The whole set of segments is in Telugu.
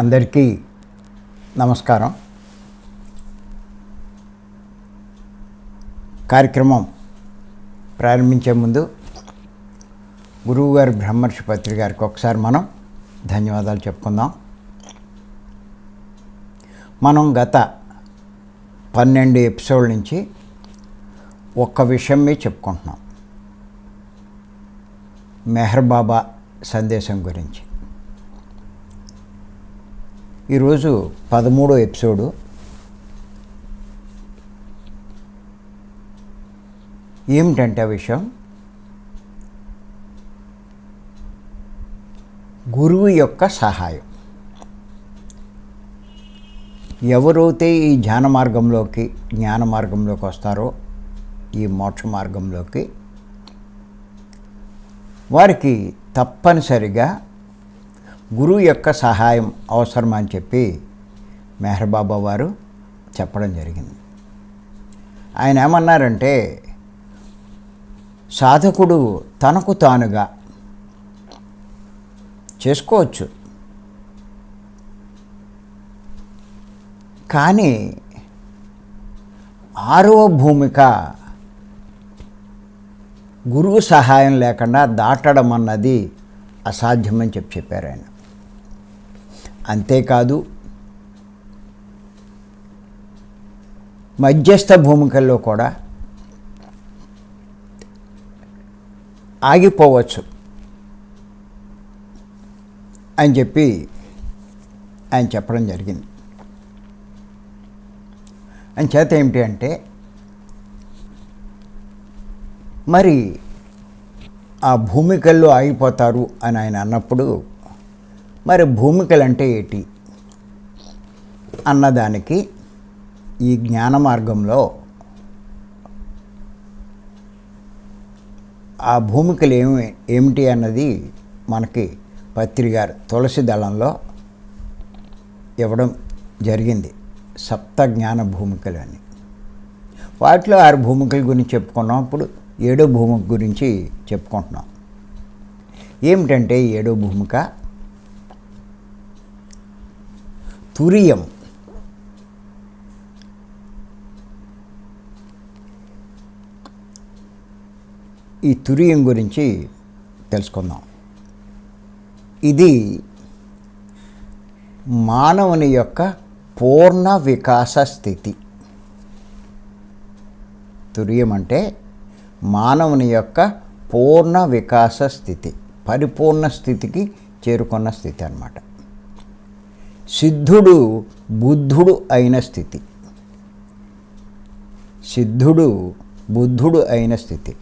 అందరికీ నమస్కారం. కార్యక్రమం ప్రారంభించే ముందు గురువుగారి బ్రహ్మర్షి పత్రి గారికి ఒకసారి మనం ధన్యవాదాలు చెప్పుకుందాం. మనం గత 12 ఎపిసోడ్ల నుంచి ఒక్క విషయం మీద చెప్పుకుంటున్నాం, మెహర్ బాబా సందేశం గురించి. ఈరోజు 13వ ఎపిసోడు. ఏమిటంటే ఆ విషయం, గురువు యొక్క సహాయం. ఎవరైతే ఈ జ్ఞాన మార్గంలోకి వస్తారో, ఈ మోక్ష మార్గంలోకి, వారికి తప్పనిసరిగా గురువు యొక్క సహాయం అవసరమని చెప్పి మెహర్ బాబా వారు చెప్పడం జరిగింది. ఆయన ఏమన్నారంటే, సాధకుడు తనకు తానుగా చేసుకోవచ్చు, కానీ 6వ భూమిక గురువు సహాయం లేకుండా దాటడం అన్నది అసాధ్యమని చెప్పారు ఆయన. అంతేకాదు, మధ్యస్థ భూమికల్లో కూడా ఆగిపోవచ్చు అని చెప్పి ఆయన చెప్పడం జరిగింది. అని చేత ఏమిటి అంటే, మరి ఆ భూమికల్లో ఆగిపోతారు అని ఆయన అన్నప్పుడు, మరి భూమికలు అంటే ఏంటి అన్నదానికి ఈ జ్ఞాన మార్గంలో ఆ భూమికలు ఏమిటి అన్నది మనకి పత్రిగారు తులసి దళంలో ఇవ్వడం జరిగింది. 7 జ్ఞాన భూమికలు అని. వాటిలో 6 భూమికల గురించి చెప్పుకున్నాం. ఇప్పుడు 7వ భూమిక గురించి చెప్పుకుంటున్నాం. ఏమిటంటే 7వ భూమిక తురియం. ఈ తురియం గురించి తెలుసుకుందాం. ఇది మానవుని యొక్క పూర్ణ వికాస స్థితి. తురియం అంటే మానవుని యొక్క పూర్ణ వికాస స్థితి, పరిపూర్ణ స్థితికి చేరుకున్న స్థితి అన్నమాట. సిద్ధుడు బుద్ధుడు అయిన స్థితి. సిద్ధుడు బుద్ధుడు అయిన స్థితి.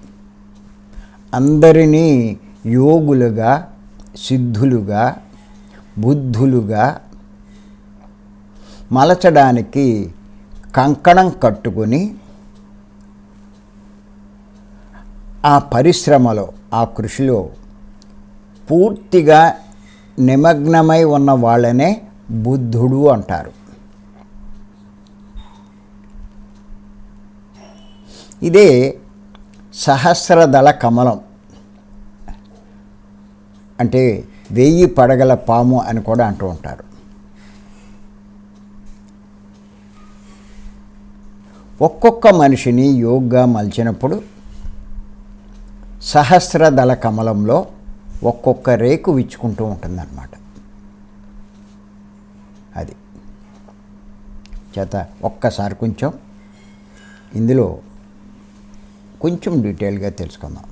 అందరినీ యోగులుగా, సిద్ధులుగా, బుద్ధులుగా మలచడానికి కంకణం కట్టుకొని ఆ పరిశ్రమలో, ఆ కృషిలో పూర్తిగా నిమగ్నమై ఉన్న వాళ్ళనే బుద్ధుడు అంటారు. ఇదే సహస్రదళ కమలం అంటే 1000 పడగల పాము అని కూడా అంటూ ఉంటారు. ఒక్కొక్క మనిషిని యోగ్గా మలిచినప్పుడు సహస్రదళ కమలంలో ఒక్కొక్క రేకు విచ్చుకుంటూ ఉంటుందన్నమాట. అది చేత ఒక్కసారి కొంచెం ఇందులో కొంచెం డీటెయిల్గా తెలుసుకుందాం.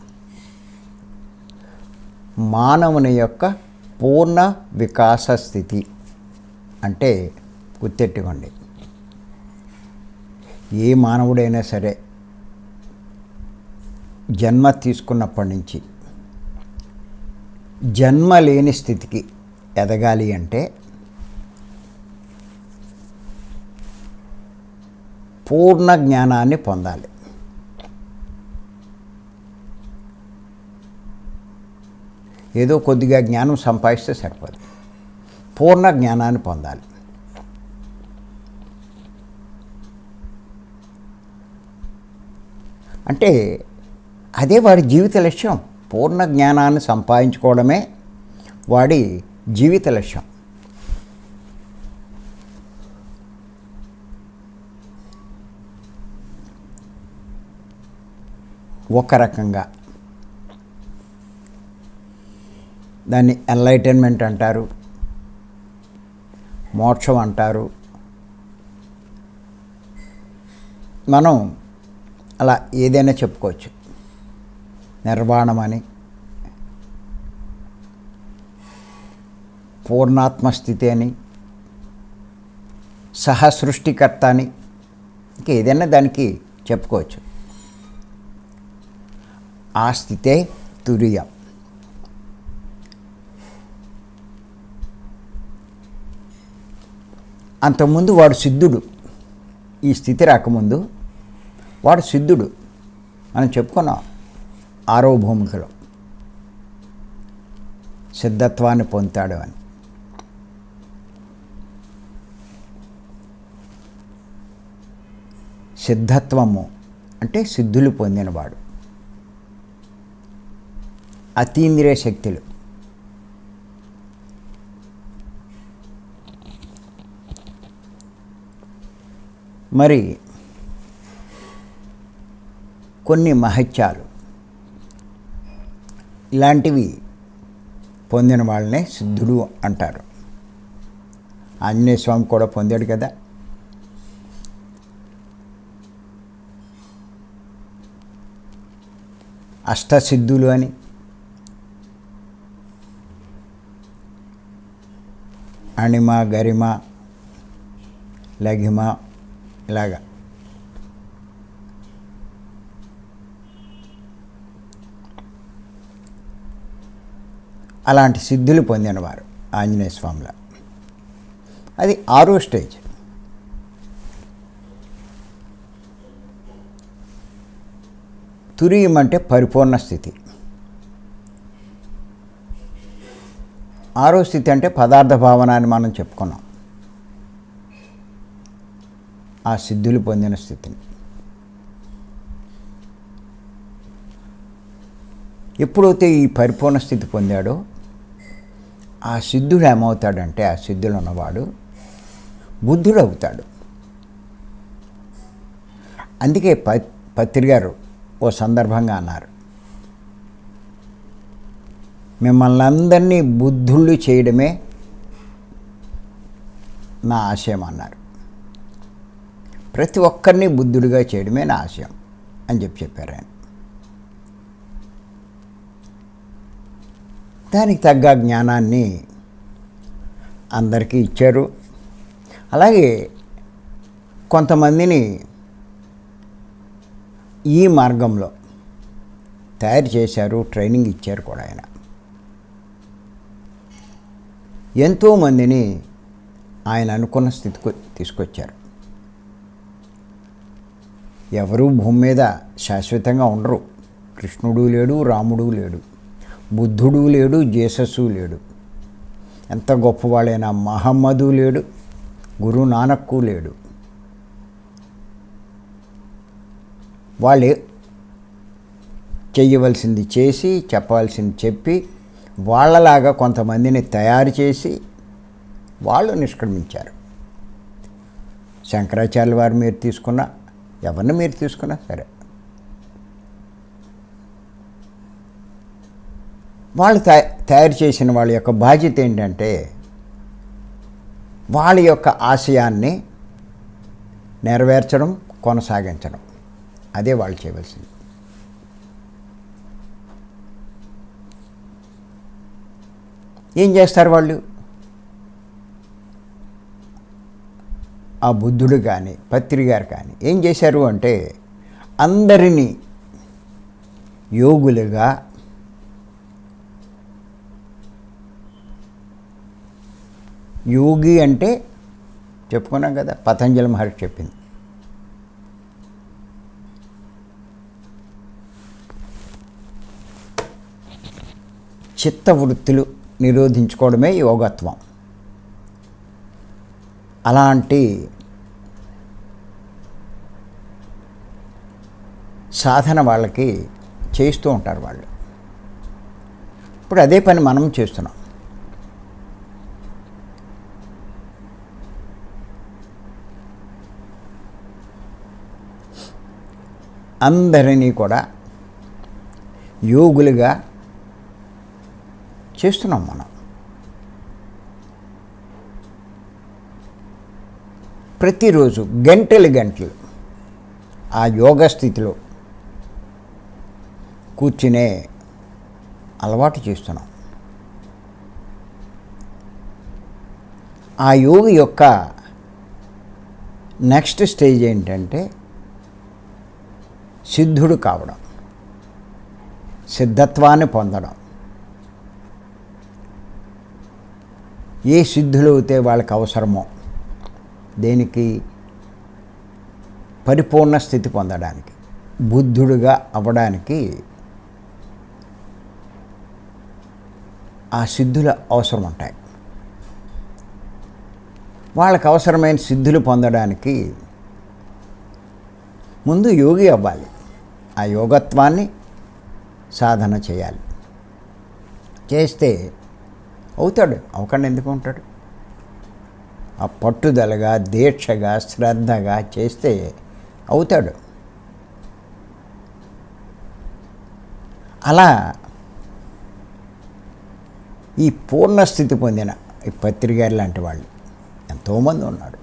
మానవుని యొక్క పూర్ణ వికాస స్థితి అంటే గుర్తెట్టుకోండి, ఏ మానవుడైనా సరే జన్మ తీసుకున్నప్పటి నుంచి జన్మ లేని స్థితికి ఎదగాలి అంటే పూర్ణ జ్ఞానాన్ని పొందాలి. ఏదో కొద్దిగా జ్ఞానం సంపాదిస్తే సరిపోదు, పూర్ణ జ్ఞానాన్ని పొందాలి. అంటే అదే వాడి జీవిత లక్ష్యం. పూర్ణ జ్ఞానాన్ని సంపాదించుకోవడమే వాడి జీవిత లక్ష్యం. ఒక రకంగా దాన్ని ఎన్లైటన్మెంట్ అంటారు, మోక్షం అంటారు. మనం అలా ఏదైనా చెప్పుకోవచ్చు. నిర్వాణమని, పూర్ణాత్మస్థితి అని, సహసృష్టికర్త అని, ఇంకా ఏదైనా దానికి చెప్పుకోవచ్చు. ఆ స్థితే తురియం. అంతకుముందు వాడు సిద్ధుడు. ఈ స్థితి రాకముందు వాడు సిద్ధుడు. మనం చెప్పుకున్నాం 6వ భూమికలో సిద్ధత్వాన్ని పొందుతాడు అని. సిద్ధత్వము అంటే సిద్ధులు పొందినవాడు. అతీంద్రియ శక్తులు. మరి కొన్ని మహత్యాలు ఇలాంటివి పొందిన వాళ్ళనే సిద్ధుడు అంటారు. ఆంజనేయ స్వామి కూడా పొందాడు కదా. అష్టసిద్ధులు అని. అణిమ, గరిమ, లఘిమ ఇలాగా. అలాంటి సిద్ధులు పొందినవారు ఆంజనేయ స్వామిలో. అది 6వ స్టేజ్. తురియం అంటే పరిపూర్ణ స్థితి. 6వ స్థితి అంటే పదార్థ భావన అని మనం చెప్పుకున్నాం. ఆ సిద్ధులు పొందిన స్థితిని. ఎప్పుడైతే ఈ పరిపూర్ణ స్థితి పొందాడో ఆ సిద్ధుడు ఏమవుతాడంటే, ఆ సిద్ధులు ఉన్నవాడు బుద్ధుడు అవుతాడు. అందుకే పత్రి గారు ఓ సందర్భంగా అన్నారు, మిమ్మల్ని అందరినీ బుద్ధుళ్ళు చేయడమే నా ఆశయం అన్నారు. ప్రతి ఒక్కరిని బుద్ధుడిగా చేయడమే నా ఆశయం అని చెప్పారు ఆయన. దానికి తగ్గ జ్ఞానాన్ని అందరికీ ఇచ్చారు. అలాగే కొంతమందిని ఈ మార్గంలో తయారు చేశారు, ట్రైనింగ్ ఇచ్చారు కూడా ఆయన. ఎంతోమందిని ఆయన అనుకున్న స్థితికి తీసుకొచ్చారు. ఎవరూ భూమి మీద శాశ్వతంగా ఉండరు. కృష్ణుడు లేడు, రాముడు లేడు, బుద్ధుడు లేడు, జేసస్సు లేడు. ఎంత గొప్పవాళ్ళైనా మహమ్మదు లేడు, గురు నానక్కు లేడు. వాళ్ళే చెయ్యవలసింది చేసి, చెప్పవలసింది చెప్పి, వాళ్ళలాగా కొంతమందిని తయారు చేసి వాళ్ళు నిష్క్రమించారు. శంకరాచార్యుల వారు మీరు తీసుకున్నా, ఎవరిని మీరు తీసుకున్నా సరే, వాళ్ళు తయారు చేసిన వాళ్ళ యొక్క బాధ్యత ఏంటంటే వాళ్ళ యొక్క ఆశయాన్ని నెరవేర్చడం, కొనసాగించడం. అదే వాళ్ళు చేయవలసింది. ఏం చేస్తారు వాళ్ళు? ఆ బుద్ధుడు కానీ పత్రి గారు కానీ ఏం చేశారు అంటే, అందరినీ యోగులుగా, యోగి అంటే చెప్పుకున్నాం కదా, పతంజలి మహర్షి చెప్పింది. చిత్తవృత్తులు నిరోధించుకోవడమే యోగత్వం. అలాంటి సాధన వాళ్ళకి చేస్తూ ఉంటారు వాళ్ళు. ఇప్పుడు అదే పని మనం చేస్తున్నాం. అందరినీ కూడా యోగులుగా చేస్తున్నాం మనం. ప్రతిరోజు గంటలు ఆ యోగ స్థితిలో కూర్చునే అలవాటు చేస్తున్నాం. ఆ యోగి యొక్క నెక్స్ట్ స్టేజ్ ఏంటంటే సిద్ధుడు కావడం, సిద్ధత్వాన్ని పొందడం. ఏ సిద్ధులు అయితే వాళ్ళకి అవసరమో, దేనికి? పరిపూర్ణ స్థితి పొందడానికి, బుద్ధుడుగా అవ్వడానికి ఆ సిద్ధులు అవసరం ఉంటాయి. వాళ్ళకి అవసరమైన సిద్ధులు పొందడానికి ముందు యోగి అవ్వాలి. ఆ యోగత్వాన్ని సాధన చేయాలి. చేస్తే అవుతాడు. అవకుండా ఎందుకు ఉంటాడు? ఆ పట్టుదలగా, దీక్షగా, శ్రద్ధగా చేస్తే అవుతాడు. అలా ఈ పూర్ణస్థితి పొందిన ఈ పత్రిగారి లాంటి వాళ్ళు ఎంతోమంది ఉన్నారు.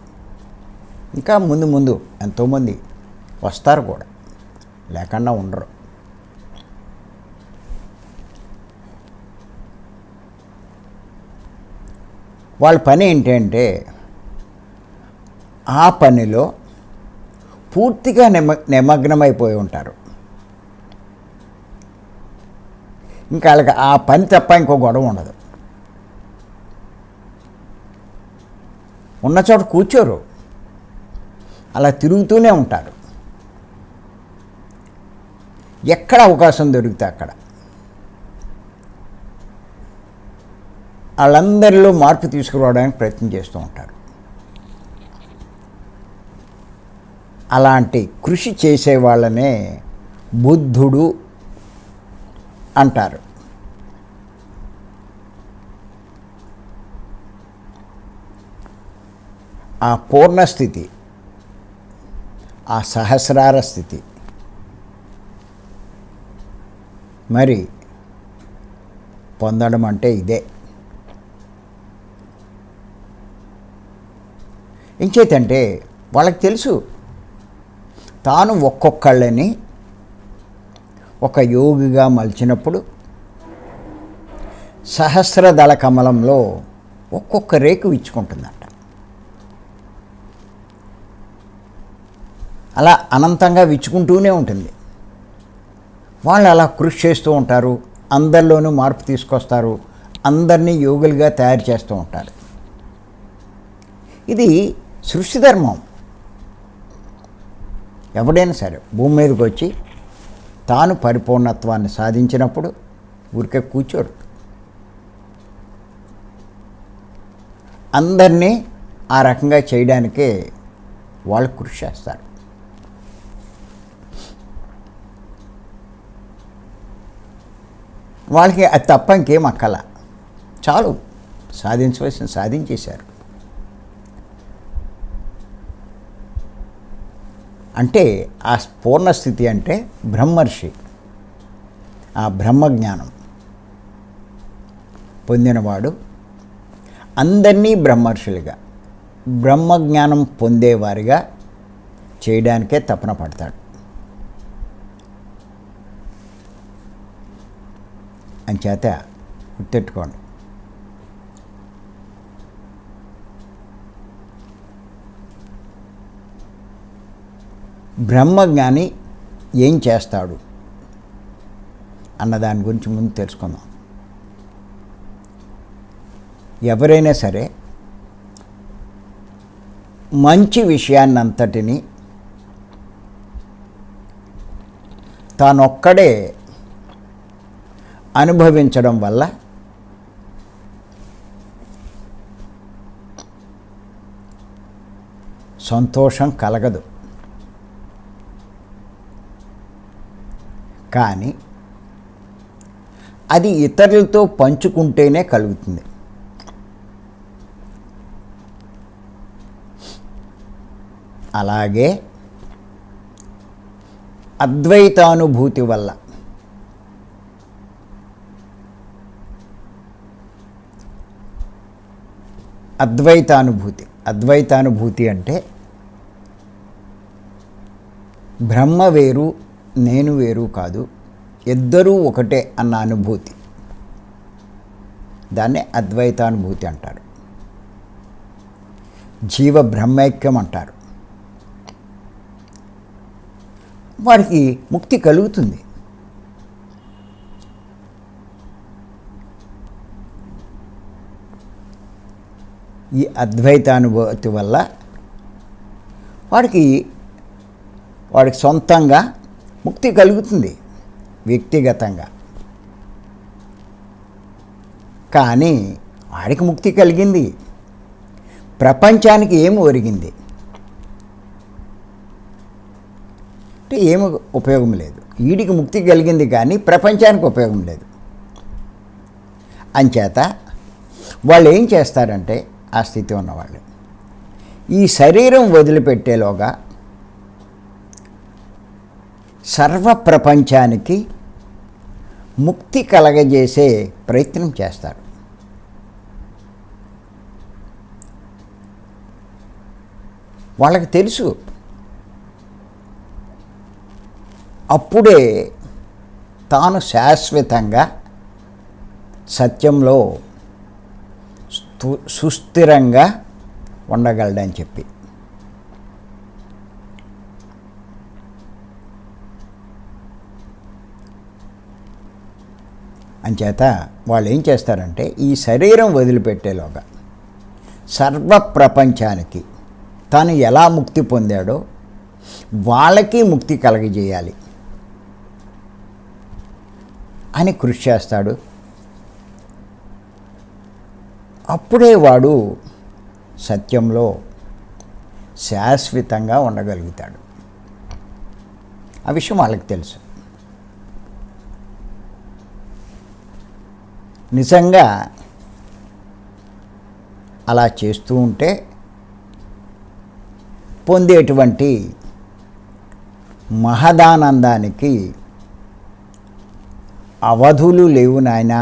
ఇంకా ముందు ఎంతోమంది వస్తారు కూడా, లేకుండా ఉండరు. వాళ్ళ పని ఏంటంటే ఆ పనిలో పూర్తిగా నిమగ్నమైపోయి ఉంటారు. ఇంకా వాళ్ళకి ఆ పని తప్ప ఇంకో గొడవ ఉండదు. ఉన్న చోట కూర్చోరు, అలా తిరుగుతూనే ఉంటారు. ఎక్కడ అవకాశం దొరికితే అక్కడ వాళ్ళందరిలో మార్పు తీసుకురావడానికి ప్రయత్నం చేస్తూ ఉంటారు. అలాంటి కృషి చేసే వాళ్ళనే బుద్ధుడు అంటారు. ఆ పూర్ణస్థితి, ఆ సహస్రార స్థితి మరి పొందడం అంటే ఇదే. ఇంకేతంటే వాళ్ళకి తెలుసు తాను ఒక్కొక్కళ్ళని ఒక యోగిగా మలిచినప్పుడు సహస్రదళ కమలంలో ఒక్కొక్క రేకు ఇచ్చుకుంటుందంట. అలా అనంతంగా విచ్చుకుంటూనే ఉంటుంది. వాళ్ళు అలా కృషి చేస్తూ ఉంటారు, అందరిలోనూ మార్పు తీసుకొస్తారు, అందరినీ యోగులుగా తయారు చేస్తూ ఉంటారు. ఇది సృష్టి ధర్మం. ఎవడైనా సరే భూమి మీదకి వచ్చి తాను పరిపూర్ణత్వాన్ని సాధించినప్పుడు ఊరికే కూర్చోడు. అందరినీ ఆ రకంగా చేయడానికే వాళ్ళు కృషి చేస్తారు. వాళ్ళకి అది తప్ప ఇంకేం అక్కల, చాలు సాధించవలసిన సాధించేశారు. అంటే ఆ పూర్ణస్థితి అంటే బ్రహ్మర్షి, ఆ బ్రహ్మజ్ఞానం పొందినవాడు అందరినీ బ్రహ్మర్షులుగా, బ్రహ్మజ్ఞానం పొందేవారిగా చేయడానికే తపన పడతాడు. అంచేత గుర్తెట్టుకోండి, బ్రహ్మజ్ఞాని ఏం చేస్తాడు అన్న దాని గురించి ముందు తెలుసుకుందాం. ఎవరైనా సరే మంచి విషయాన్నంతటినీ తానొక్కడే అనుభవించడం వల్ల సంతోషం కలగదు. కానీ అది ఇతరులతో పంచుకుంటేనే కలుగుతుంది. అలాగే అద్వైతానుభూతి వల్ల అద్వైతానుభూతి. అద్వైతానుభూతి అంటే బ్రహ్మ వేరు, నేను వేరు కాదు, ఇద్దరూ ఒకటే అన్న అనుభూతి. దాన్నే అద్వైతానుభూతి అంటారు. జీవ బ్రహ్మైక్యం అంటారు. వారికి ముక్తి కలుగుతుంది. ఈ అద్వైతానుభూతి వల్ల వాడికి సొంతంగా ముక్తి కలుగుతుంది వ్యక్తిగతంగా. కానీ వాడికి ముక్తి కలిగింది, ప్రపంచానికి ఏమి ఒరిగింది అంటే ఏమి ఉపయోగం లేదు. వీడికి ముక్తి కలిగింది కానీ ప్రపంచానికి ఉపయోగం లేదు. అంచేత వాళ్ళు ఏం చేస్తారంటే, ఆ స్థితి ఉన్నవాళ్ళు ఈ శరీరం వదిలిపెట్టేలోగా సర్వప్రపంచానికి ముక్తి కలగజేసే ప్రయత్నం చేస్తారు. వాళ్ళకి తెలుసు అప్పుడే తాను శాశ్వతంగా సత్యంలో సుస్థిరంగా ఉండగలడని చెప్పి. అంచేత వాళ్ళు ఏం చేస్తారంటే, ఈ శరీరం వదిలిపెట్టేలోగా సర్వప్రపంచానికి తాను ఎలా ముక్తి పొందాడో వాళ్ళకి ముక్తి కలగజేయాలి అని కృషి చేస్తాడు. అప్పుడే వాడు సత్యంలో శాశ్వతంగా ఉండగలుగుతాడు. ఆ విషయం వాళ్ళకి తెలుసు. నిజంగా అలా చేస్తూ ఉంటే పొందేటువంటి మహదానందానికి అవధులు లేవు నాయనా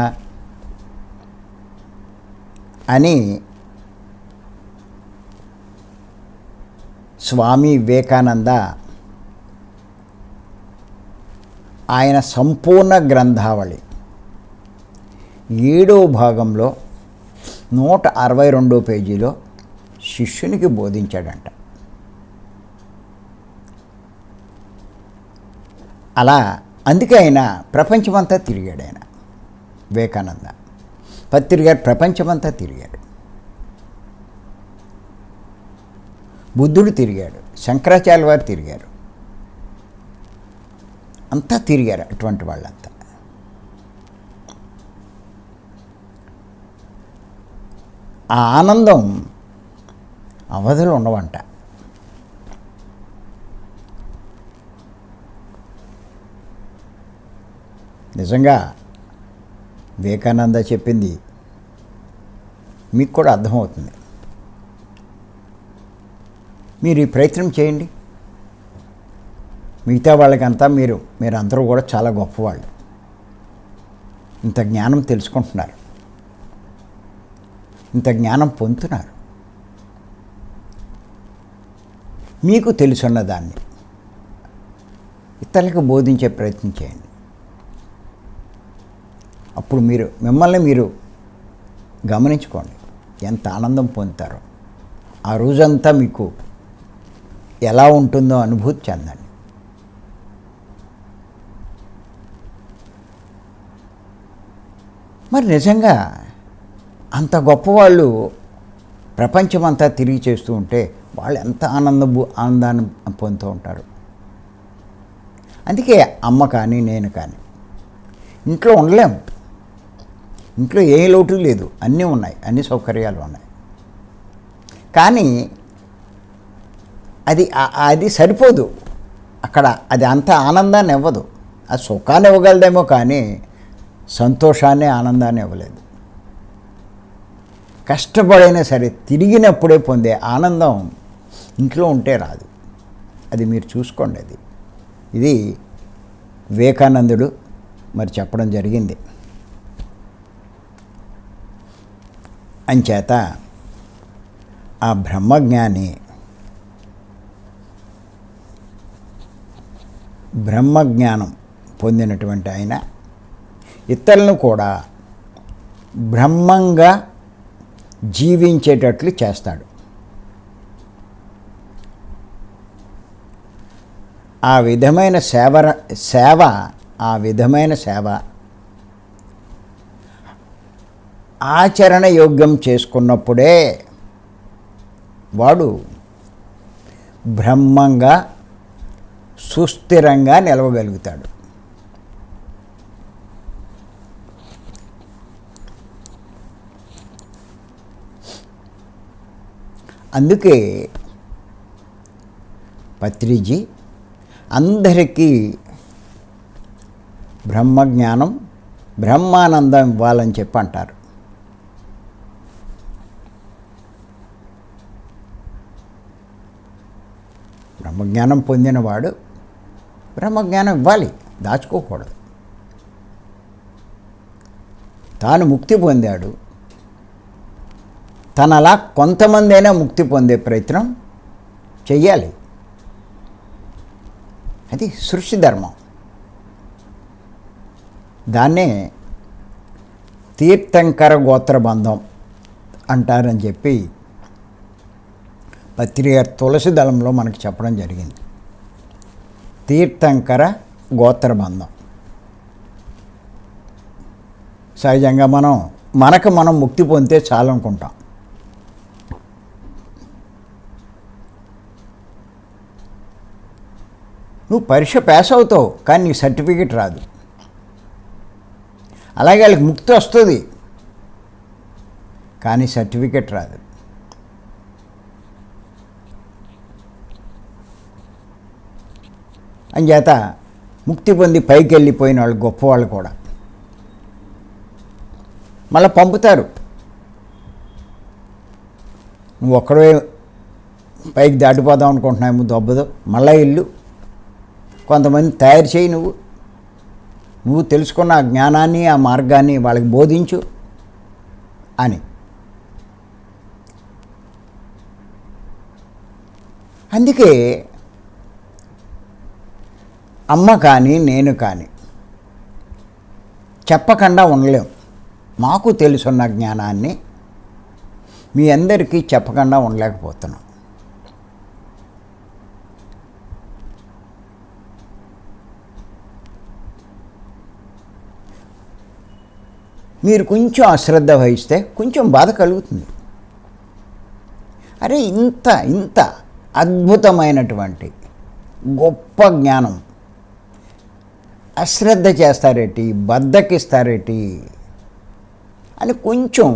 అని స్వామి వివేకానంద ఆయన సంపూర్ణ గ్రంథావళి 7వ భాగంలో 162వ పేజీలో శిష్యునికి బోధించాడంట. అలా అందుకే ఆయన ప్రపంచమంతా తిరిగాడు. ఆయన వివేకానంద తిరిగాడు, ప్రపంచమంతా తిరిగాడు. బుద్ధుడు తిరిగాడు, శంకరాచార్య వారు తిరిగారు, అంతా తిరిగారు. అటువంటి వాళ్ళంతా ఆ ఆనందం అవధులు ఉండవంట. నిజంగా వివేకానంద చెప్పింది మీకు కూడా అర్థమవుతుంది. మీరు ఈ ప్రయత్నం చేయండి. మిగతా వాళ్ళకంతా మీరందరూ కూడా చాలా గొప్పవాళ్ళు, ఇంత జ్ఞానం తెలుసుకుంటున్నారు, ఇంత జ్ఞానం పొందుతున్నారు. మీకు తెలుసున్న దాన్ని ఇతరులకు బోధించే ప్రయత్నం చేయండి. అప్పుడు మిమ్మల్ని మీరు గమనించుకోండి, ఎంత ఆనందం పొందుతారో. ఆ రోజంతా మీకు ఎలా ఉంటుందో అనుభూతి చెందండి. మరి నిజంగా అంత గొప్పవాళ్ళు ప్రపంచమంతా తిరిగి చేస్తూ ఉంటే వాళ్ళు ఎంత ఆనందాన్ని పొందుతూ ఉంటారు. అందుకే అమ్మ కానీ నేను కానీ ఇంట్లో ఉండలేము. ఇంట్లో ఏ లోటు లేదు, అన్నీ ఉన్నాయి, అన్ని సౌకర్యాలు ఉన్నాయి. కానీ అది సరిపోదు అక్కడ. అది అంత ఆనందాన్ని ఇవ్వదు. ఆ సుఖాన్ని ఇవ్వగలదేమో కానీ సంతోషాన్ని, ఆనందాన్ని ఇవ్వలేదు. కష్టపడైనా సరే తిరిగినప్పుడే పొందే ఆనందం ఇంట్లో ఉంటే రాదు. అది మీరు చూసుకోండి. ఇది వివేకానందుడు మరి చెప్పడం జరిగింది. అంచేత ఆ బ్రహ్మజ్ఞాని బ్రహ్మజ్ఞానం పొందినటువంటి ఆయన ఇతరులను కూడా బ్రహ్మంగా జీవించేటట్లు చేస్తాడు. ఆ విధమైన సేవ ఆచరణ యోగ్యం చేసుకున్నప్పుడే వాడు బ్రహ్మంగా సుస్థిరంగా నిలవగలుగుతాడు. అందుకే పత్రిజీ అందరికీ బ్రహ్మజ్ఞానం బ్రహ్మానందం ఇవ్వాలని చెప్పి అంటారు. బ్రహ్మజ్ఞానం పొందినవాడు బ్రహ్మజ్ఞానం ఇవ్వాలి, దాచుకోకూడదు. తాను ముక్తి పొందాడు, తనలా కొంతమంది అయినా ముక్తి పొందే ప్రయత్నం చెయ్యాలి. అది సృష్టి ధర్మం. దాన్నే తీర్థంకర గోత్రబంధం అంటారని చెప్పి పత్రిక తులసి దళంలో మనకి చెప్పడం జరిగింది. తీర్థంకర గోత్రబంధం. సహజంగా మనకు మనం ముక్తి పొందితే చాలనుకుంటాం. నువ్వు పరీక్ష పాస్ అవుతావు, కానీ నీకు సర్టిఫికెట్ రాదు. అలాగే వాళ్ళకి ముక్తి వస్తుంది, కానీ సర్టిఫికెట్ రాదు. అంచేత ముక్తి పొంది పైకి వెళ్ళిపోయిన వాళ్ళు గొప్పవాళ్ళు కూడా మళ్ళీ పంపుతారు. నువ్వు ఒక్కడే పైకి దాటిపోదాం అనుకుంటున్నావు, దొబ్బదు, మళ్ళీ ఇల్లు కొంతమంది తయారు చేయి, నువ్వు తెలుసుకున్న ఆ జ్ఞానాన్ని ఆ మార్గాన్ని వాళ్ళకి బోధించు అని. అందుకే అమ్మ కానీ నేను కానీ చెప్పకుండా ఉండలేం. మాకు తెలుసున్న జ్ఞానాన్ని మీ అందరికీ చెప్పకుండా ఉండలేకపోతున్నాం. మీరు కొంచెం అశ్రద్ధ వహిస్తే కొంచెం బాధ కలుగుతుంది. అరే ఇంత అద్భుతమైనటువంటి గొప్ప జ్ఞానం అశ్రద్ధ చేస్తారేటి, బద్దకిస్తారేటి అని కొంచెం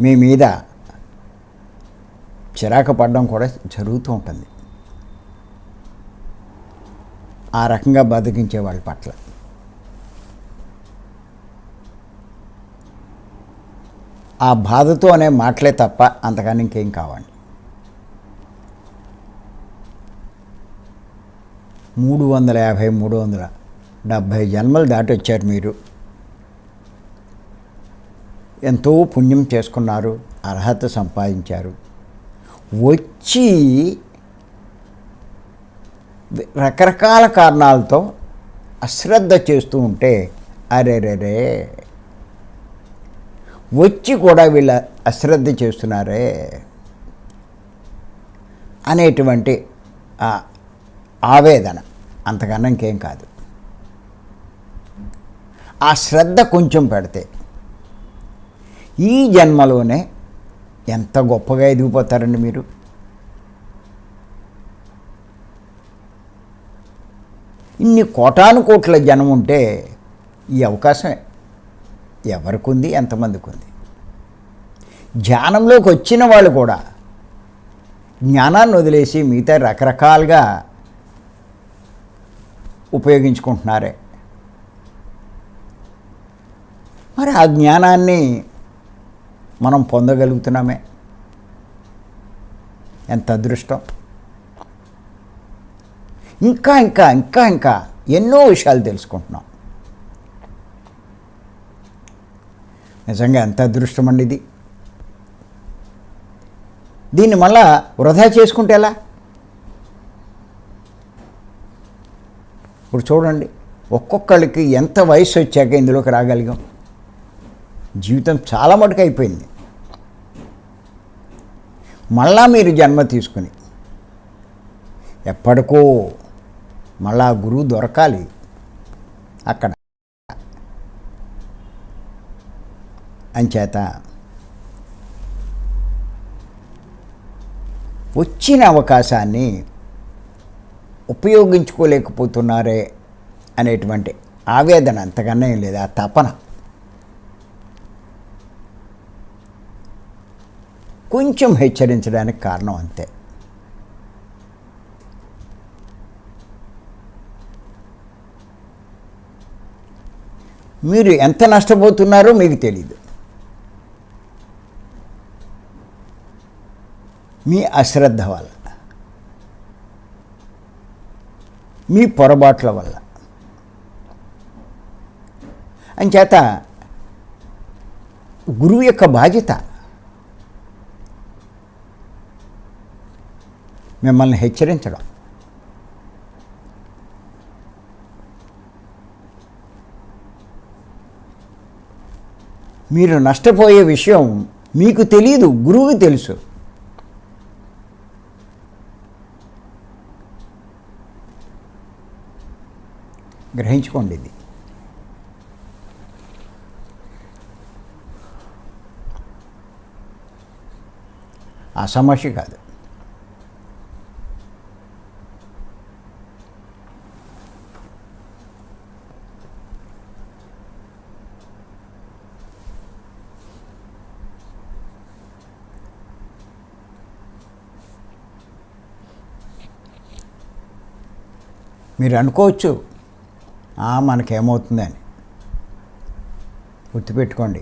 మీ మీద చిరాకు పడడం కూడా జరుగుతూ ఉంటుంది. ఆ రకంగా బతికించే వాళ్ళ పట్ల ఆ బాధతో అనే మాటలే తప్ప అంతకన్నా ఇంకేం కావాలి. 350 370 జన్మలు దాటి వచ్చారు మీరు. ఎంతో పుణ్యం చేసుకున్నారు, అర్హత సంపాదించారు. వచ్చి రకరకాల కారణాలతో అశ్రద్ధ చేస్తూ ఉంటే అరేరేరే వచ్చి కూడా వీళ్ళ అశ్రద్ధ చేస్తున్నారే అనేటువంటి ఆవేదన, అంతకన్నా ఇంకేం కాదు. ఆ శ్రద్ధ కొంచెం పెడితే ఈ జన్మలోనే ఎంత గొప్పగా ఎదిగిపోతారండి మీరు. ఇన్ని కోటాను కోట్ల జనం ఉంటే ఈ అవకాశం ఎవరికి ఉంది, ఎంతమందికి ఉంది? ధ్యానంలోకి వచ్చిన వాళ్ళు కూడా జ్ఞానాన్ని వదిలేసి మిగతా రకరకాలుగా ఉపయోగించుకుంటున్నారే. మరి ఆ జ్ఞానాన్ని మనం పొందగలుగుతున్నామే, ఎంత అదృష్టం. ఇంకా ఇంకా ఇంకా ఇంకా ఎన్నో విషయాలు తెలుసుకుంటున్నాం. నిజంగా ఎంత అదృష్టం అండి ఇది. దీన్ని మళ్ళా వృధా చేసుకుంటే ఎలా? ఇప్పుడు చూడండి, ఒక్కొక్కళ్ళకి ఎంత వయసు వచ్చాక ఇందులోకి రాగలిగాం. జీవితం చాలా మటుకు అయిపోయింది. మళ్ళా మీరు జన్మ తీసుకుని ఎప్పటికో మళ్ళా గురువు దొరకాలి అక్కడ. అంచేత వచ్చిన అవకాశాన్ని ఉపయోగించుకోలేకపోతున్నారే అనేటువంటి ఆవేదన అంతకన్నా ఏం లేదు. ఆ తపన కొంచెం హెచ్చరించడానికి కారణం అంతే. మీరు ఎంత నష్టపోతున్నారో మీకు తెలీదు. మీ అశ్రద్ధ వల్ల, మీ పొరపాట్ల వల్ల. అంచేత గురువు యొక్క బాధ్యత మిమ్మల్ని హెచ్చరించడం. మీరు నష్టపోయే విషయం మీకు తెలియదు, గురువుకి తెలుసు. గ్రహించుకోండి. ఇది ఆ సమస్య కాదు. మీరు అనుకోవచ్చు మనకేమవుతుందని. గుర్తుపెట్టుకోండి,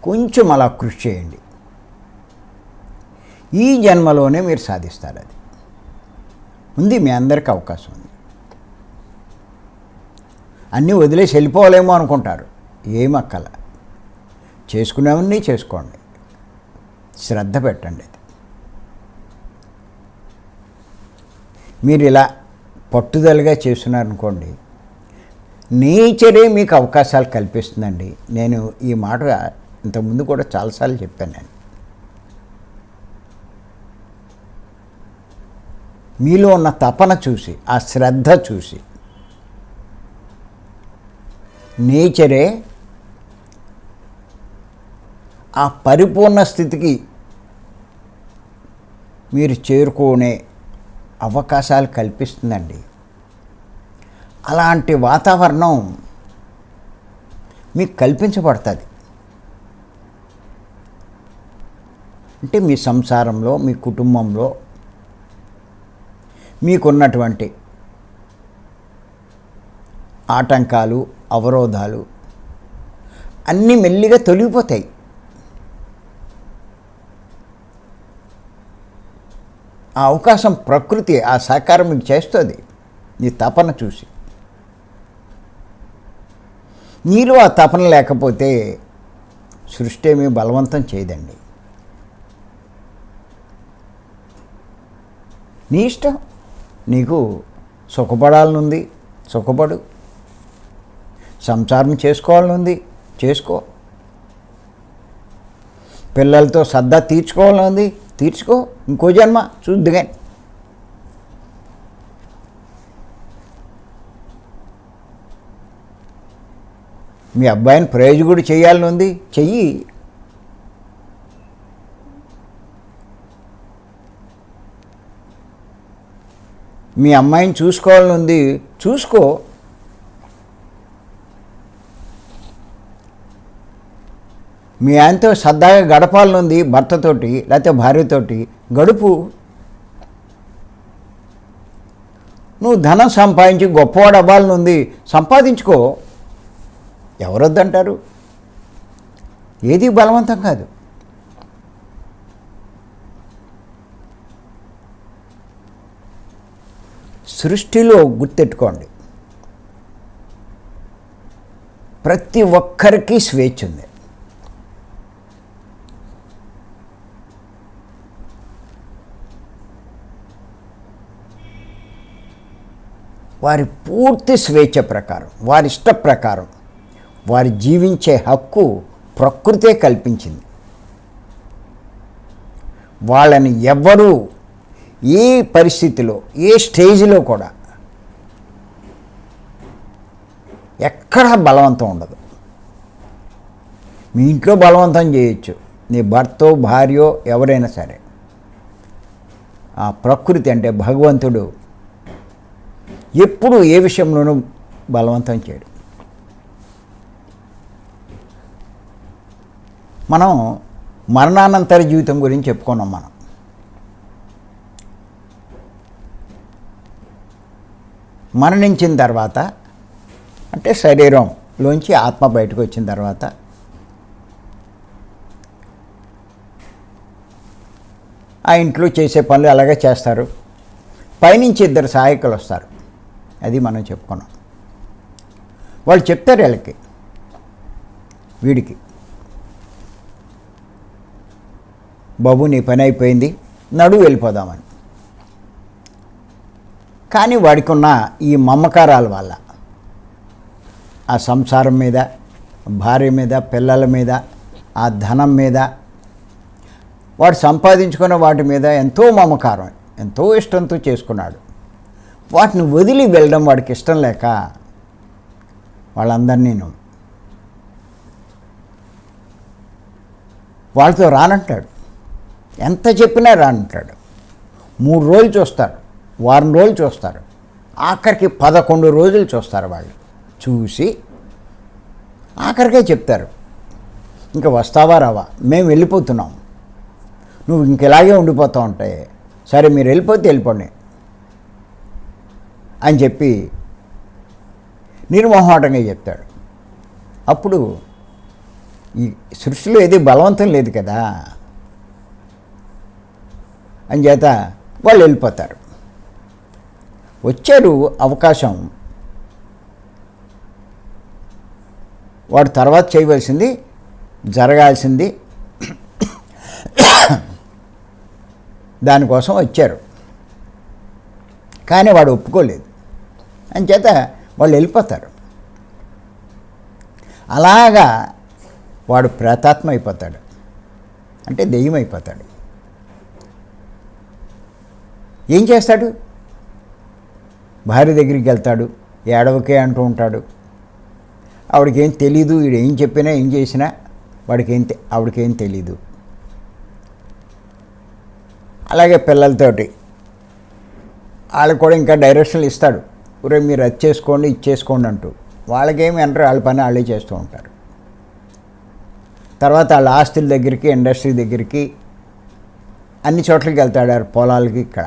కొంచెం అలా కృషి చేయండి. ఈ జన్మలోనే మీరు సాధిస్తారు. అది ఉంది, మీ అందరికీ అవకాశం ఉంది. అన్నీ వదిలేసి వెళ్ళిపోవాలేమో అనుకుంటారు. ఏమక్కల, చేసుకునేవన్నీ చేసుకోండి, శ్రద్ధ పెట్టండి. మీరు ఇలా పట్టుదలగా చేస్తున్నారనుకోండి, నేచరే మీకు అవకాశాలు కల్పిస్తుందండి. నేను ఈ మాట ఇంతకుముందు కూడా చాలాసార్లు చెప్పాను. నేను మీలో ఉన్న తపన చూసి, ఆ శ్రద్ధ చూసి నేచరే ఆ పరిపూర్ణ స్థితికి మీరు చేరుకునే అవకాశాలు కల్పిస్తుందండి. అలాంటి వాతావరణం మీకు కల్పించబడుతుంది. అంటే మీ సంసారంలో, మీ కుటుంబంలో మీకున్నటువంటి ఆటంకాలు, అవరోధాలు అన్నీ మెల్లిగా తొలగిపోతాయి. ఆ అవకాశం ప్రకృతి, ఆ సహకారం మీకు చేస్తుంది. నీ తపన చూసి, నీలో ఆ తపన లేకపోతే సృష్టి ఏమీ బలవంతం చేయదండి. నీ ఇష్టం. నీకు సుఖపడాలనుంది, సుఖపడు. సంసారం చేసుకోవాలనుంది, చేసుకో. పిల్లలతో సర్దా తీర్చుకోవాలనుంది, తీర్చుకో. ఇంకో జన్మ చూద్దుగా. మీ అబ్బాయిని ప్రయోజకుడు చేయాలని ఉంది, చెయ్యి. మీ అమ్మాయిని చూసుకోవాలని ఉంది, చూసుకో. మీ ఆయనతో సరదాగా గడపాలని ఉంది, భర్తతోటి లేకపోతే భార్యతోటి గడుపు. నువ్వు ధనం సంపాదించి గొప్పవాడు అవ్వాలని ఉంది, సంపాదించుకో. ఎవరొద్దంటారు? ఏది బలవంతం కాదు. సృష్టిలో గుర్తెట్టుకోండి, ప్రతి ఒక్కరికి స్వేచ్ఛ ఉంది. వారి పూర్తి స్వేచ్ఛ ప్రకారం, వారి ఇష్ట ప్రకారం వారి జీవించే హక్కు ప్రకృతే కల్పించింది. వాళ్ళని ఎవ్వరూ ఏ పరిస్థితిలో, ఏ స్టేజ్లో కూడా ఎక్కడా బలవంతం ఉండదు. మీ ఇంట్లో బలవంతం చేయొచ్చు, నీ భర్తో భార్యో ఎవరైనా సరే. ఆ ప్రకృతి అంటే భగవంతుడు ఎప్పుడు ఏ విషయంలోనూ బలవంతం చేయడు. మనం మరణానంతర జీవితం గురించి చెప్పుకున్నాం. మనం మరణించిన తర్వాత అంటే శరీరంలోంచి ఆత్మ బయటకు వచ్చిన తర్వాత ఆ ఇంట్లో చేసే పనులు అలాగే చేస్తారు. పైనుంచి 2 సహాయకులు వస్తారు. అది మనం చెప్పుకున్నాం. వాళ్ళు చెప్తారు వీడికి, బాబు నీ పని అయిపోయింది, వెళ్ళిపోదామని. కానీ వాడికి ఉన్న ఈ మమకారాల వల్ల ఆ సంసారం మీద, భార్య మీద, పిల్లల మీద, ఆ ధనం మీద, వాడు సంపాదించుకున్న వాటి మీద ఎంతో మమకారం, ఎంతో ఇష్టంతో చేసుకున్నాడు. వాటిని వదిలి వెళ్ళడం వాడికి ఇష్టం లేక వాళ్ళందరినీ వాళ్ళతో రానంటాడు. ఎంత చెప్పినా రానంటాడు. 3 రోజులు చూస్తారు, వారం రోజులు చూస్తారు, ఆఖరికి 11 రోజులు చూస్తారు. వాళ్ళు చూసి ఆఖరికే చెప్తారు, ఇంకా వస్తావా రావా, మేము వెళ్ళిపోతున్నాం, నువ్వు ఇంక ఇలాగే ఉండిపోతావు అంటే, సరే మీరు వెళ్ళిపోండి అని చెప్పి నిర్మోహమాటంగా చెప్తాడు. అప్పుడు ఈ సృష్టిలో ఏది బలవంతం లేదు కదా, అంచేత వాళ్ళు వెళ్ళిపోతారు. వచ్చారు అవకాశం, వాడు తర్వాత చేయవలసింది, జరగాల్సింది దానికోసం వచ్చారు. కానీ వాడు ఒప్పుకోలేదు, అంచేత వాళ్ళు వెళ్ళిపోతారు. అలాగా వాడు ప్రేతాత్మ అయిపోతాడు, అంటే దెయ్యం అయిపోతాడు. ఏం చేస్తాడు? భార్య దగ్గరికి వెళ్తాడు, ఏడవకే అంటూ ఉంటాడు. ఆవిడకేం తెలీదు, వీడు ఏం చెప్పినా ఏం చేసినా ఆవిడకేం తెలీదు. అలాగే పిల్లలతోటి వాళ్ళకి కూడా ఇంకా డైరెక్షన్లు ఇస్తాడు, ఊరే మీరు అది చేసుకోండి ఇది చేసుకోండి అంటూ. వాళ్ళకేమి అంటారు, వాళ్ళ పని వాళ్ళే చేస్తూ ఉంటారు. తర్వాత వాళ్ళ ఆస్తుల దగ్గరికి, ఇండస్ట్రీ దగ్గరికి, అన్ని చోట్లకి వెళ్తాడు, పొలాలకి. ఇక్కడ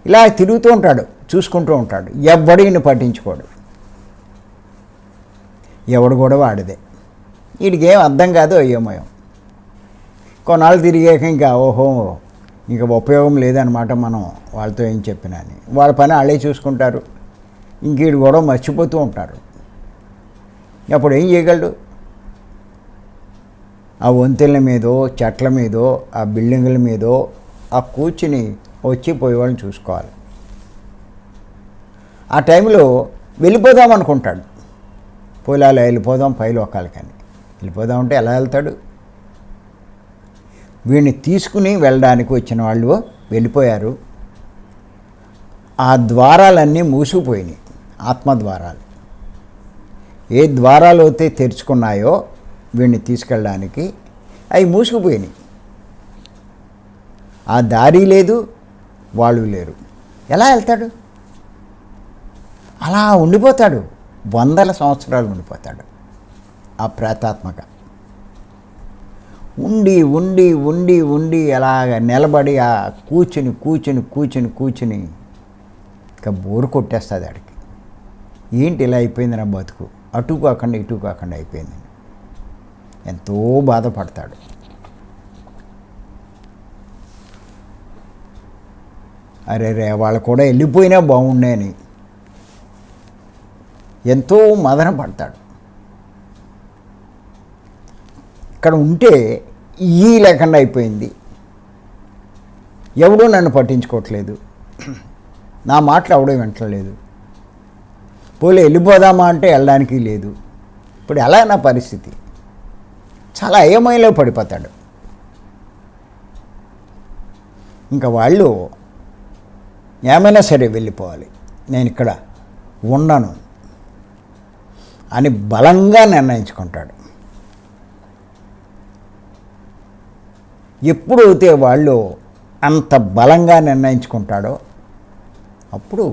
ఇలా తిరుగుతూ ఉంటాడు, చూసుకుంటూ ఉంటాడు. ఎవడిని పట్టించుకోడు, ఎవడు కూడా వాడిదే. వీడికి ఏం అర్థం కాదు, అయ్యోమయం. కొన్నాళ్ళు తిరిగాక ఇంకా ఓహో ఇంకా ఉపయోగం లేదనమాట మనం వాళ్ళతో ఏం చెప్పినా అని. వాళ్ళ పని వాళ్ళే చూసుకుంటారు. ఇంక వీడు కూడా మర్చిపోతూ ఉంటారు. అప్పుడు ఏం చేయగలడు? ఆ వంతెనల మీదో, చెట్ల మీదో, ఆ బిల్డింగుల మీదో ఆ కూర్చుని వచ్చి పోయేవాళ్ళని చూసుకోవాలి. ఆ టైంలో వెళ్ళిపోదాం అనుకుంటాడు, పోలాలో వెళ్ళిపోదాం పైలోకాలకని. వెళ్ళిపోదామంటే ఎలా వెళ్తాడు? వీడిని తీసుకుని వెళ్ళడానికి వచ్చిన వాళ్ళు వెళ్ళిపోయారు. ఆ ద్వారాలన్నీ మూసుకుపోయినాయి, ఆత్మద్వారాలు. ఏ ద్వారాలు అయితే తెరుచుకున్నాయో వీడిని తీసుకెళ్ళడానికి, అవి మూసుకుపోయినాయి. ఆ దారి లేదు, వాళ్ళు లేరు. ఎలా వెళ్తాడు? అలా ఉండిపోతాడు, 100 సంవత్సరాలు ఉండిపోతాడు ఆ ప్రేతాత్మక. ఉండి ఉండి ఉండి ఉండి అలాగ నిలబడి ఆ కూర్చుని ఇంకా బోరు కొట్టేస్తుంది ఆడికి. ఏంటి ఇలా అయిపోయింది నా బతుకు, అటు కాకుండా ఇటు కాకుండా అయిపోయింది. ఎంతో బాధపడతాడు. అరే వాళ్ళు కూడా వెళ్ళిపోయినా బాగుండే అని ఎంతో మదన పడతాడు. ఇక్కడ ఉంటే ఈ లేకుండా అయిపోయింది, ఎవడూ నన్ను పట్టించుకోవట్లేదు, నా మాటలు ఎవడో వింటలేదు. పోలే వెళ్ళిపోదామా అంటే వెళ్ళడానికి లేదు. ఇప్పుడు ఎలా నా పరిస్థితి? చాలా అయోమయంలో పడిపోతాడు. ఇంకా వాళ్ళు ఏమైనా సరే వెళ్ళిపోవాలి, నేను ఇక్కడ ఉండను అని బలంగా నిర్ణయించుకుంటాడు. ఎప్పుడైతే వాళ్ళు అంత బలంగా నిర్ణయించుకుంటాడో అప్పుడు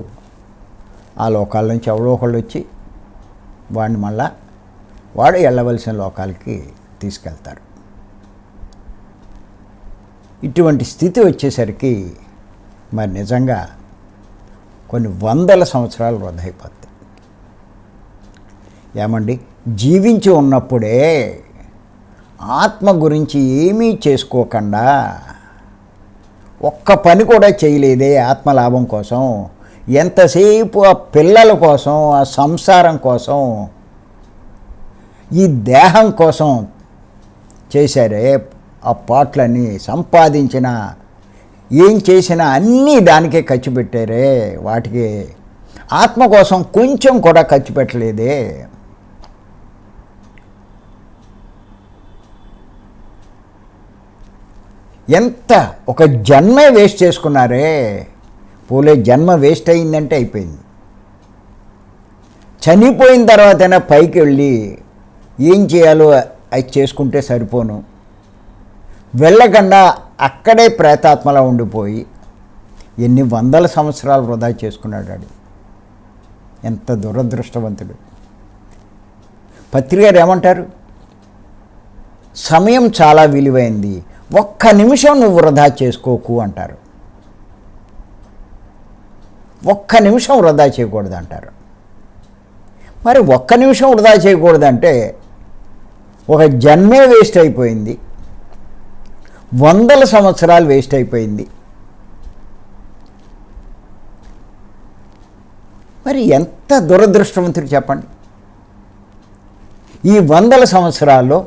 ఆ లోకాల నుంచి ఎవరో ఒకళ్ళు వచ్చి వాడిని మళ్ళా వాడు వెళ్ళవలసిన లోకాలకి తీసుకెళ్తారు. ఇటువంటి స్థితి వచ్చేసరికి మరి నిజంగా కొన్ని వందల సంవత్సరాలు వృధా అయిపోతాయి. ఏమండి, జీవించి ఉన్నప్పుడే ఆత్మ గురించి ఏమీ చేసుకోకుండా ఒక్క పని కూడా చేయలేదే ఆత్మలాభం కోసం, ఎంతసేపు ఆ పిల్లల కోసం, ఆ సంసారం కోసం, ఈ దేహం కోసం చేశారే. ఆ పాటలన్నీ సంపాదించిన ఏం చేసినా అన్నీ దానికే ఖర్చు పెట్టారే. వాటికి ఆత్మ కోసం కొంచెం కూడా ఖర్చు పెట్టలేదే. ఎంత ఒక జన్మే వేస్ట్ చేసుకున్నారే. పోలే జన్మ వేస్ట్ అయిందంటే అయిపోయింది. చనిపోయిన తర్వాతైనా పైకి వెళ్ళి ఏం చేయాలో అది చేసుకుంటే సరిపోను, వెళ్ళకుండా అక్కడే ప్రేతాత్మలా ఉండిపోయి ఎన్ని వందల సంవత్సరాలు వృధా చేసుకున్నాడు వాడు. ఎంత దురదృష్టవంతుడు. పత్రి గారు ఏమంటారు? సమయం చాలా విలువైంది, ఒక్క నిమిషం నువ్వు వృధా చేసుకోకు అంటారు. ఒక్క నిమిషం వృధా చేయకూడదు అంటారు. మరి ఒక్క నిమిషం వృధా చేయకూడదంటే ఒక జన్మే వేస్ట్ అయిపోయింది, వందల సంవత్సరాలు వేస్ట్ అయిపోయింది. మరి ఎంత దురదృష్టవంతుడు చెప్పండి. ఈ వందల సంవత్సరాల్లో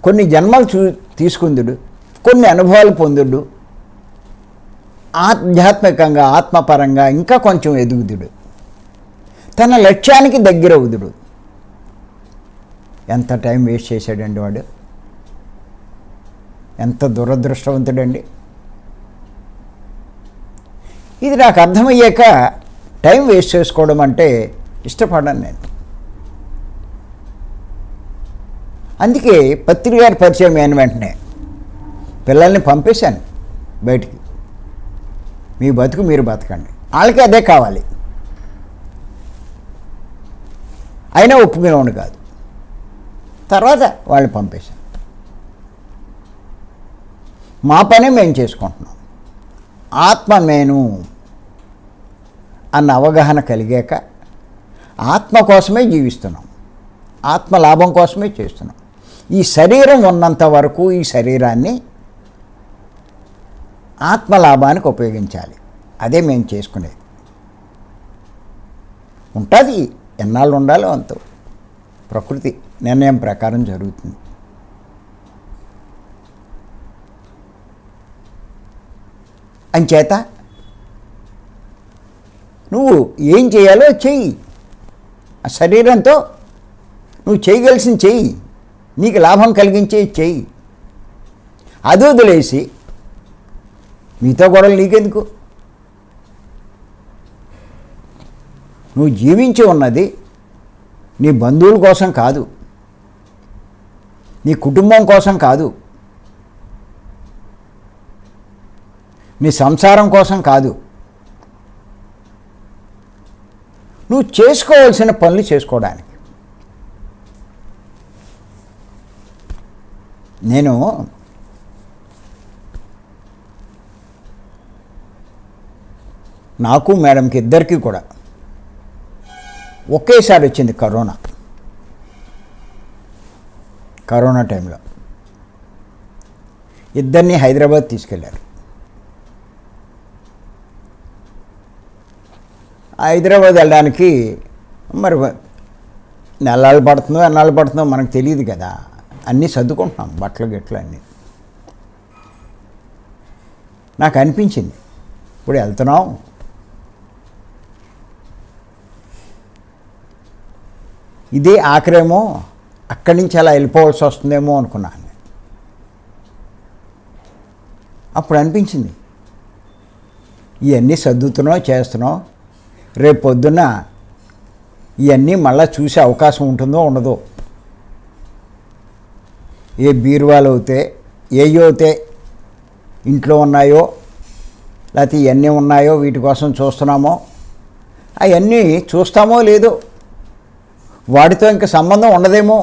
కొన్ని జన్మలు తీసుకుందుడు, కొన్ని అనుభవాలు పొందుడు, ఆధ్యాత్మికంగా ఆత్మపరంగా ఇంకా కొంచెం ఎదుగుదుడు, తన లక్ష్యానికి దగ్గర అవుదుడు. ఎంత టైం వేస్ట్ చేశాడండి వాడు. ఎంత దురదృష్టవంతుడండి. ఇది నాకు అర్థమయ్యాక టైం వేస్ట్ చేసుకోవడం అంటే ఇష్టపడను నేను. అందుకే పత్రి గారి పరిచయం అయిన వెంటనే పిల్లల్ని పంపేశాను బయటికి. మీ బతుకు మీరు బతకండి, వాళ్ళకి అదే కావాలి. అయినా ఒప్పుకునేవాడు కాదు. తర్వాత వాళ్ళని పంపేశాను. మా పనే మేము చేసుకుంటున్నాం. ఆత్మ నేను అన్న అవగాహన కలిగాక ఆత్మ కోసమే జీవిస్తున్నాం, ఆత్మ లాభం కోసమే చేస్తున్నాం. ఈ శరీరం ఉన్నంత వరకు ఈ శరీరాన్ని ఆత్మలాభానికి ఉపయోగించాలి. అదే మేము చేసుకునేది. ఉంటుంది, ఎన్నాళ్ళు ఉండాలో అంత ప్రకృతి నిర్ణయం ప్రకారం జరుగుతుంది. అంచేత నువ్వు ఏం చేయాలో చెయ్యి. ఆ శరీరంతో నువ్వు చేయగలిసింది చెయ్యి, నీకు లాభం కలిగించే చెయ్యి. అది వదిలేసి మీతో గొడవలు నీకెందుకు? నువ్వు జీవించి ఉన్నది నీ బంధువుల కోసం కాదు, నీ కుటుంబం కోసం కాదు, నీ సంసారం కోసం కాదు. నువ్వు చేసుకోవాల్సిన పనులు చేసుకోవడానికి. నేను నాకు మేడంకి ఇద్దరికీ కూడా ఒకేసారి వచ్చింది కరోనా టైంలో. ఇద్దరిని హైదరాబాద్ తీసుకెళ్ళారు. హైదరాబాద్ వెళ్ళడానికి మరి ఎన్నాళ్ళు పడుతుందో మనకు తెలియదు కదా. అన్నీ సర్దుకుంటున్నాం, బట్టలు గిట్లు అన్నీ. నాకు అనిపించింది ఇప్పుడు వెళ్తున్నాం ఇదే ఆఖరేమో అక్కడి నుంచి అలా వెళ్ళిపోవాల్సి వస్తుందేమో అనుకున్నాను. అప్పుడు అనిపించింది ఇవన్నీ సర్దుతున్నావు చేస్తున్నావు, రేపు పొద్దున్న ఇవన్నీ మళ్ళీ చూసే అవకాశం ఉంటుందో ఉండదో. ఏ బీరువాలు అవుతే ఏయో అయితే ఇంట్లో ఉన్నాయో లేకపోతే ఇవన్నీ ఉన్నాయో వీటి కోసం చూస్తున్నామో, అవన్నీ చూస్తామో లేదో, వాటితో ఇంక సంబంధం ఉండదేమో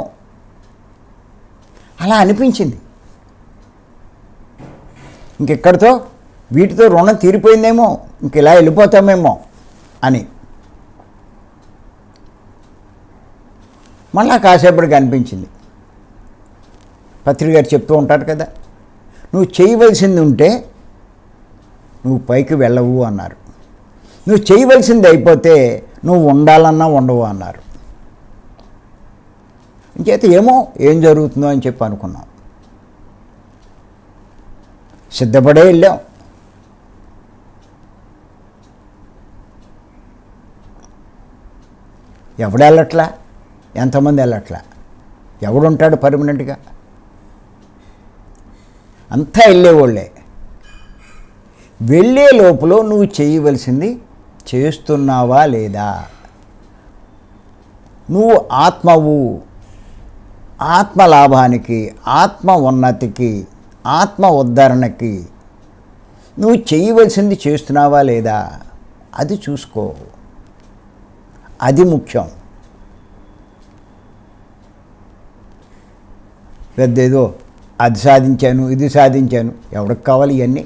అలా అనిపించింది. ఇంకెక్కడితో వీటితో రుణం తీరిపోయిందేమో, ఇంక ఇలా వెళ్ళిపోతామేమో అని. మళ్ళా కాసేపటికి అనిపించింది, పత్రిక గారు చెప్తూ ఉంటారు కదా, నువ్వు చేయవలసింది ఉంటే నువ్వు పైకి వెళ్ళవు అన్నారు, నువ్వు చేయవలసింది అయిపోతే నువ్వు ఉండాలన్నా ఉండవు అన్నారు. ఇంకైతే ఏమో ఏం జరుగుతుందో అని చెప్పి అనుకున్నాం. సిద్ధపడే వెళ్ళాం. ఎవడు వెళ్ళట్లా, ఎంతమంది వెళ్ళట్లా, ఎవడుంటాడు పర్మనెంట్గా? అంతా వెళ్ళేవాళ్ళే. వెళ్ళే లోపల నువ్వు చేయవలసింది చేస్తున్నావా లేదా? నువ్వు ఆత్మవు, ఆత్మ లాభానికి, ఆత్మ ఉన్నతికి, ఆత్మ ఉద్ధరణకి నువ్వు చేయవలసింది చేస్తున్నావా లేదా అది చూసుకో. అది ముఖ్యం. పెద్దేదో అది సాధించాను ఇది సాధించాను, ఎవరికి కావాలి ఇవన్నీ?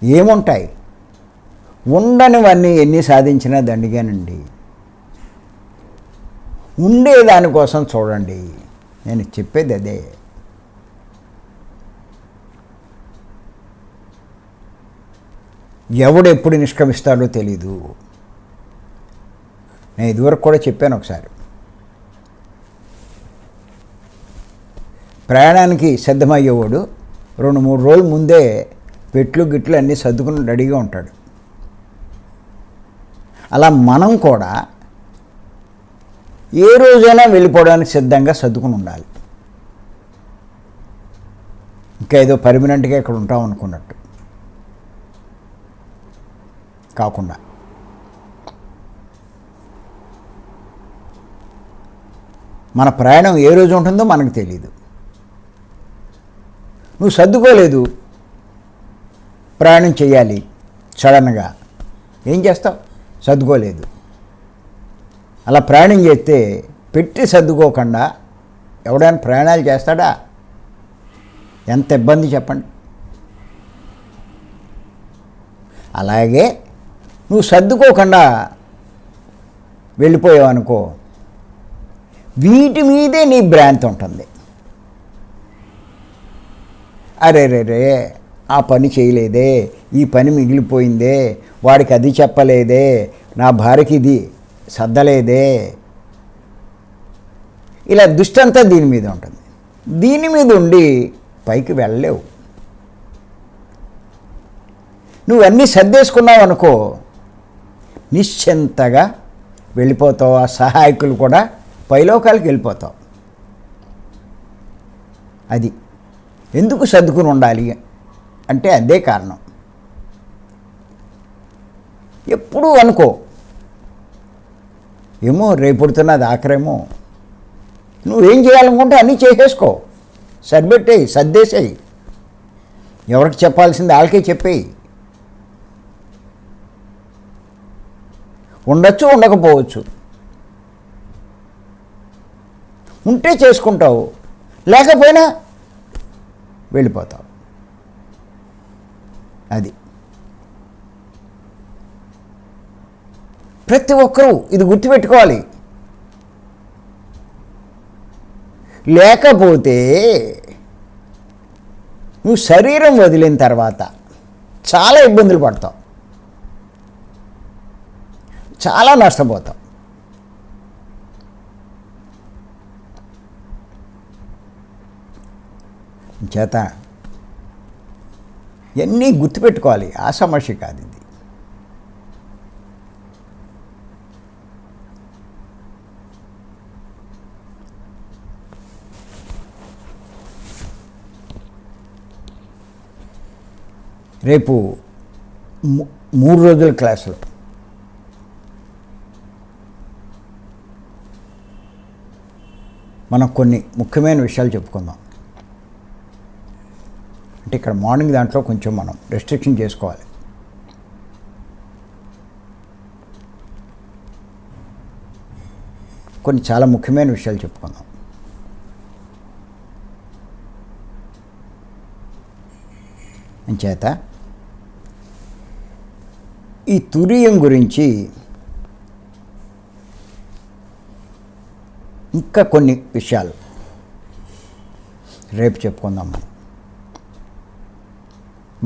ఏముంటాయి? ఉండనివన్నీ ఎన్ని సాధించినా దండిగానండి. ఉండేదానికోసం చూడండి. నేను చెప్పేది అదే. ఎవడెప్పుడు నిష్క్రమిస్తాడో తెలీదు. నేను ఇదివరకు కూడా చెప్పాను ఒకసారి. ప్రయాణానికి సిద్ధమయ్యేవాడు 2-3 రోజుల ముందే పెట్లు గిట్లు అన్నీ సర్దుకుని రెడీగా ఉంటాడు. అలా మనం కూడా ఏ రోజైనా వెళ్ళిపోవడానికి సిద్ధంగా సర్దుకుని ఉండాలి. ఇంకా ఏదో పర్మనెంట్గా ఇక్కడ ఉంటాం అనుకున్నట్టు కాకుండా. మన ప్రయాణం ఏ రోజు ఉంటుందో మనకు తెలియదు. నువ్వు సర్దుకోలేదు, ప్రయాణం చేయాలి సడన్గా, ఏం చేస్తావు? సర్దుకోలేదు. అలా ప్రయాణం చేస్తే పెట్టి సర్దుకోకుండా ఎవడైనా ప్రయాణాలు చేస్తాడా? ఎంత ఇబ్బంది చెప్పండి. అలాగే నువ్వు సర్దుకోకుండా వెళ్ళిపోయావు అనుకో, వీటి మీదే నీ భ్రాంతి ఉంటుంది. అరే రే రే ఆ పని చేయలేదే, ఈ పని మిగిలిపోయిందే, వాడికి అది చెప్పలేదే, నా భార్యకి ఇది సర్దలేదే, ఇలా దుష్టంతా దీని మీద ఉంటుంది. దీని మీద ఉండి పైకి వెళ్ళలేవు. నువ్వన్నీ సర్దేసుకున్నావు అనుకో, నిశ్చింతగా వెళ్ళిపోతావు. ఆ సహాయకులు కూడా పైలోకాలకి వెళ్ళిపోతావు. అది ఎందుకు సర్దుకుని ఉండాలి అంటే అదే కారణం. ఎప్పుడూ అనుకో, ఏమో రేపుడుతున్నది ఆఖరేమో, నువ్వేం చేయాలనుకుంటే అన్నీ చేసేసుకో, సరిపెట్టేయి, సర్దేసేయి. ఎవరికి చెప్పాల్సింది వాళ్ళకే చెప్పేయి. ఉండొచ్చు, ఉండకపోవచ్చు. ఉంటే చేసుకుంటావు, లేకపోయినా వెళ్ళిపోతావు. అది ప్రతి ఒక్కరూ ఇది గుర్తుపెట్టుకోవాలి. లేకపోతే నువ్వు శరీరం వదిలిన తర్వాత చాలా ఇబ్బందులు పడతావు, చాలా నష్టపోతావు. చేత ఇవన్నీ గుర్తుపెట్టుకోవాలి. ఆ సమస్య కాదు ఇది. రేపు 3 రోజుల క్లాసులో మనం కొన్ని ముఖ్యమైన విషయాలు చెప్పుకుందాం. అంటే ఇక్కడ మార్నింగ్ దాంట్లో కొంచెం మనం రెస్ట్రిక్షన్ చేసుకోవాలి. కొన్ని చాలా ముఖ్యమైన విషయాలు చెప్పుకుందాం. అంచేత ఈ తురియం గురించి ఇంకా కొన్ని విషయాలు రేపు చెప్పుకుందాం మనం.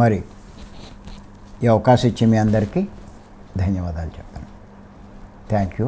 మరి ఈ అవకాశం ఇచ్చే మీ అందరికీ ధన్యవాదాలు చెప్పాను. Thank you.